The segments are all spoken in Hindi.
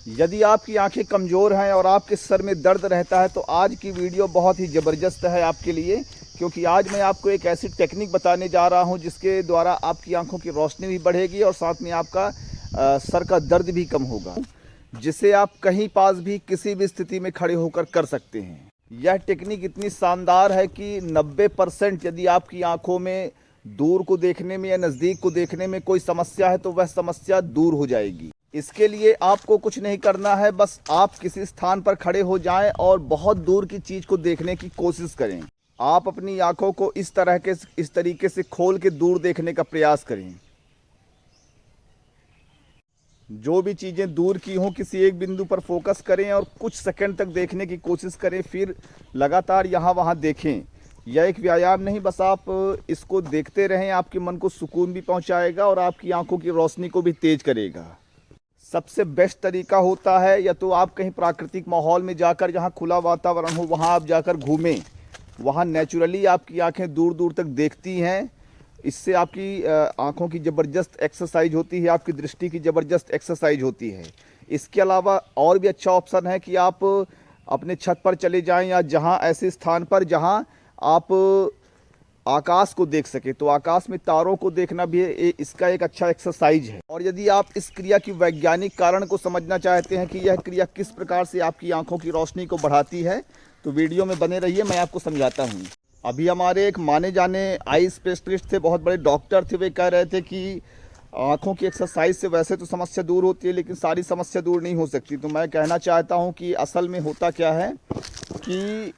यदि आपकी आंखें कमज़ोर हैं और आपके सर में दर्द रहता है तो आज की वीडियो बहुत ही ज़बरदस्त है आपके लिए, क्योंकि आज मैं आपको एक ऐसी टेक्निक बताने जा रहा हूं जिसके द्वारा आपकी आंखों की रोशनी भी बढ़ेगी और साथ में आपका सर का दर्द भी कम होगा, जिसे आप कहीं पास भी किसी भी स्थिति में खड़े होकर कर सकते हैं। यह टेक्निक इतनी शानदार है कि 90% यदि आपकी आंखों में दूर को देखने में या नज़दीक को देखने में कोई समस्या है तो वह समस्या दूर हो जाएगी। इसके लिए आपको कुछ नहीं करना है, बस आप किसी स्थान पर खड़े हो जाएं और बहुत दूर की चीज़ को देखने की कोशिश करें। आप अपनी आंखों को इस तरीके से खोल के दूर देखने का प्रयास करें। जो भी चीज़ें दूर की हों किसी एक बिंदु पर फोकस करें और कुछ सेकंड तक देखने की कोशिश करें, फिर लगातार यहाँ वहाँ देखें। यह एक व्यायाम नहीं, बस आप इसको देखते रहें। आपके मन को सुकून भी पहुँचाएगा और आपकी आंखों की रोशनी को भी तेज करेगा। सबसे बेस्ट तरीका होता है या तो आप कहीं प्राकृतिक माहौल में जाकर, जहाँ खुला वातावरण हो, वहाँ आप जाकर घूमें। वहाँ नेचुरली आपकी आंखें दूर दूर तक देखती हैं। इससे आपकी आंखों की ज़बरदस्त एक्सरसाइज होती है, आपकी दृष्टि की ज़बरदस्त एक्सरसाइज होती है। इसके अलावा और भी अच्छा ऑप्शन है कि आप अपने छत पर चले जाएं या जहां ऐसे स्थान पर जहां आप आकाश को देख सके, तो आकाश में तारों को देखना भी इसका एक अच्छा एक्सरसाइज है। और यदि आप इस क्रिया की वैज्ञानिक कारण को समझना चाहते हैं कि यह क्रिया किस प्रकार से आपकी आंखों की रोशनी को बढ़ाती है, तो वीडियो में बने रहिए, मैं आपको समझाता हूँ। अभी हमारे एक माने जाने आई स्पेशलिस्ट थे, बहुत बड़े डॉक्टर थे, वे कह रहे थे कि आँखों की एक्सरसाइज से वैसे तो समस्या दूर होती है लेकिन सारी समस्या दूर नहीं हो सकती। तो मैं कहना चाहता हूँ कि असल में होता क्या है कि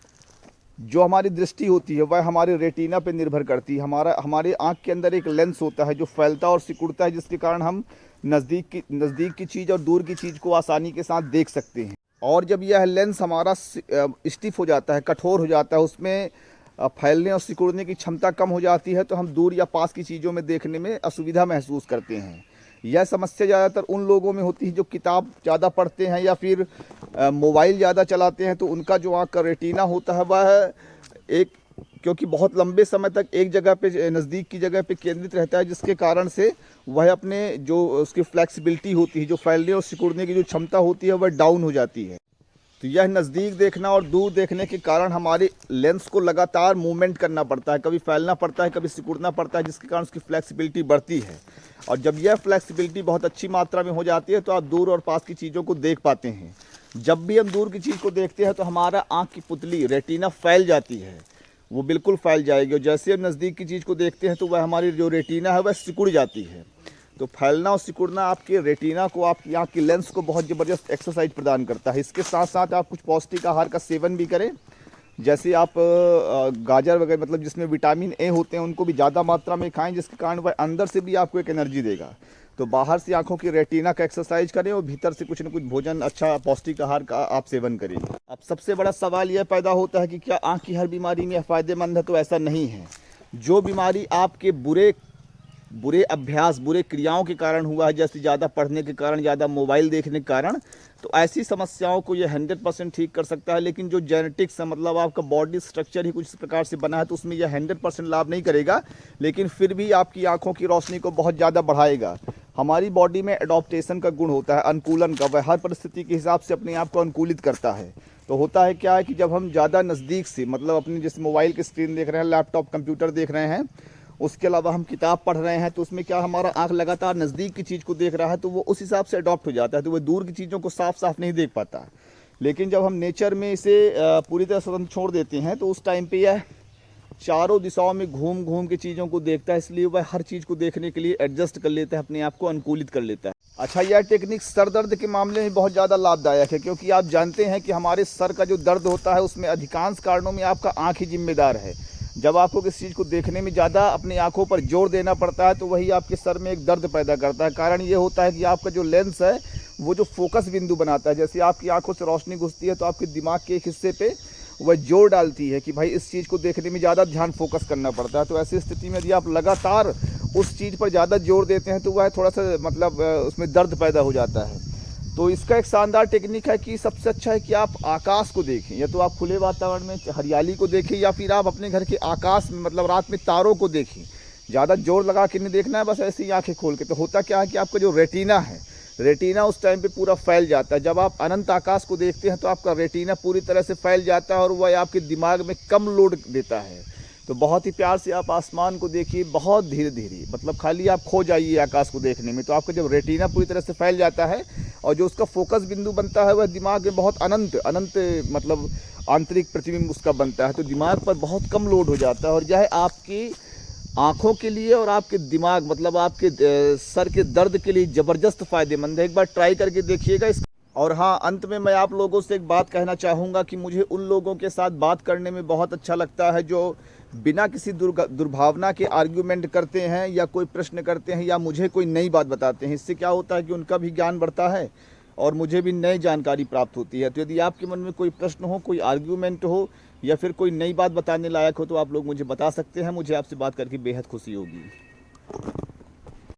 जो हमारी दृष्टि होती है वह हमारे रेटिना पे निर्भर करती है। हमारे आँख के अंदर एक लेंस होता है जो फैलता और सिकुड़ता है, जिसके कारण हम नज़दीक की चीज़ और दूर की चीज़ को आसानी के साथ देख सकते हैं। और जब यह लेंस हमारा स्टिफ हो जाता है, कठोर हो जाता है, उसमें फैलने और सिकुड़ने की क्षमता कम हो जाती है, तो हम दूर या पास की चीज़ों में देखने में असुविधा महसूस करते हैं। यह समस्या ज़्यादातर उन लोगों में होती है जो किताब ज़्यादा पढ़ते हैं या फिर मोबाइल ज़्यादा चलाते हैं। तो उनका जो आँख का रेटिना होता है वह क्योंकि बहुत लंबे समय तक एक जगह पे, नज़दीक की जगह पे केंद्रित रहता है, जिसके कारण से वह अपने जो उसकी फ्लेक्सिबिलिटी होती है, जो फैलने और सिकुड़ने की जो क्षमता होती है वह डाउन हो जाती है। तो यह नज़दीक देखना और दूर देखने के कारण हमारे लेंस को लगातार मूवमेंट करना पड़ता है, कभी फैलना पड़ता है, कभी सिकुड़ना पड़ता है, जिसके कारण उसकी फ्लेक्सिबिलिटी बढ़ती है। और जब यह फ्लेक्सिबिलिटी बहुत अच्छी मात्रा में हो जाती है तो आप दूर और पास की चीज़ों को देख पाते हैं। जब भी हम दूर की चीज़ को देखते हैं तो हमारा आँख की पुतली रेटिना फैल जाती है, वो बिल्कुल फैल जाएगी। और जैसे हम नज़दीक की चीज़ को देखते हैं तो वह हमारी जो रेटिना है वह सिकुड़ जाती है। तो फैलना और सिकुड़ना आपके रेटिना को, आपकी आँख की लेंस को बहुत ज़बरदस्त एक्सरसाइज प्रदान करता है। इसके साथ साथ आप कुछ पौष्टिक आहार का सेवन भी करें, जैसे आप गाजर वगैरह, मतलब जिसमें विटामिन ए होते हैं, उनको भी ज़्यादा मात्रा में खाएं, जिसके कारण वह अंदर से भी आपको एक एनर्जी देगा। तो बाहर से आँखों की रेटिना का एक्सरसाइज करें और भीतर से कुछ न कुछ भोजन, अच्छा पौष्टिक आहार का आप सेवन करें। अब सबसे बड़ा सवाल यह पैदा होता है कि क्या आँख की हर बीमारी में फ़ायदेमंद है? तो ऐसा नहीं है। जो बीमारी आपके बुरे अभ्यास, बुरे क्रियाओं के कारण हुआ है, जैसे ज़्यादा पढ़ने के कारण, ज़्यादा मोबाइल देखने के कारण, तो ऐसी समस्याओं को ये 100% ठीक कर सकता है। लेकिन जो जेनेटिक्स है, मतलब आपका बॉडी स्ट्रक्चर ही कुछ इस प्रकार से बना है, तो उसमें यह 100% लाभ नहीं करेगा, लेकिन फिर भी आपकी आंखों की रोशनी को बहुत ज़्यादा बढ़ाएगा। हमारी बॉडी में एडॉप्टेशन का गुण होता है, अनुकूलन का। वह हर परिस्थिति के हिसाब से अपने आप को अनुकूलित करता है। तो होता है क्या है कि जब हम ज़्यादा नज़दीक से, मतलब अपनी जैसे मोबाइल की स्क्रीन देख रहे हैं, लैपटॉप कंप्यूटर देख रहे हैं, उसके अलावा हम किताब पढ़ रहे हैं, तो उसमें क्या हमारा आँख लगातार नज़दीक की चीज़ को देख रहा है, तो वो उस हिसाब से अडॉप्ट हो जाता है, तो वो दूर की चीज़ों को साफ साफ नहीं देख पाता। लेकिन जब हम नेचर में इसे पूरी तरह स्वतंत्र छोड़ देते हैं तो उस टाइम पे यह चारों दिशाओं में घूम घूम के चीज़ों को देखता है, इसलिए वह हर चीज़ को देखने के लिए एडजस्ट कर लेता है, अपने आप को अनुकूलित कर लेता है। अच्छा, यह टेक्निक सर दर्द के मामले में बहुत ज़्यादा लाभदायक है, क्योंकि आप जानते हैं कि हमारे सर का जो दर्द होता है उसमें अधिकांश कारणों में आपका आँख ही जिम्मेदार है। जब आपको किसी चीज़ को देखने में ज़्यादा अपनी आंखों पर जोर देना पड़ता है तो वही आपके सर में एक दर्द पैदा करता है। कारण ये होता है कि आपका जो लेंस है वो जो फोकस बिंदु बनाता है, जैसे आपकी आंखों से रोशनी घुसती है तो आपके दिमाग के एक हिस्से पे वह जोर डालती है कि भाई इस चीज़ को देखने में ज़्यादा ध्यान फोकस करना पड़ता है। तो ऐसी स्थिति में यदि आप लगातार उस चीज़ पर ज़्यादा जोर देते हैं तो वह थोड़ा सा, मतलब उसमें दर्द पैदा हो जाता है। तो इसका एक शानदार टेक्निक है कि सबसे अच्छा है कि आप आकाश को देखें, या तो आप खुले वातावरण में हरियाली को देखें, या फिर आप अपने घर के आकाश में, मतलब रात में तारों को देखें। ज़्यादा जोर लगा के नहीं देखना है, बस ऐसे ही आंखें खोल के। तो होता क्या है कि आपका जो रेटिना है, रेटिना उस टाइम पे पूरा फैल जाता है। जब आप अनंत आकाश को देखते हैं तो आपका रेटिना पूरी तरह से फैल जाता है और वह आपके दिमाग में कम लोड देता है। तो बहुत ही प्यार से आप आसमान को देखिए, बहुत धीरे धीरे, मतलब खाली आप खो जाइए आकाश को देखने में। तो आपका जब रेटिना पूरी तरह से फैल जाता है और जो उसका फोकस बिंदु बनता है वह दिमाग में बहुत अनंत मतलब आंतरिक प्रतिबिंब उसका बनता है। तो दिमाग पर बहुत कम लोड हो जाता है और यह आपकी आँखों के लिए और आपके दिमाग मतलब आपके सर के दर्द के लिए ज़बरदस्त फ़ायदेमंद है। एक बार ट्राई करके देखिएगा इस। और हाँ, अंत में मैं आप लोगों से एक बात कहना चाहूँगा कि मुझे उन लोगों के साथ बात करने में बहुत अच्छा लगता है जो बिना किसी दुर्भावना के आर्ग्यूमेंट करते हैं या कोई प्रश्न करते हैं या मुझे कोई नई बात बताते हैं। इससे क्या होता है कि उनका भी ज्ञान बढ़ता है और मुझे भी नई जानकारी प्राप्त होती है। तो यदि आपके मन में कोई प्रश्न हो, कोई आर्ग्यूमेंट हो या फिर कोई नई बात बताने लायक हो तो आप लोग मुझे बता सकते हैं। मुझे आपसे बात करके बेहद खुशी होगी।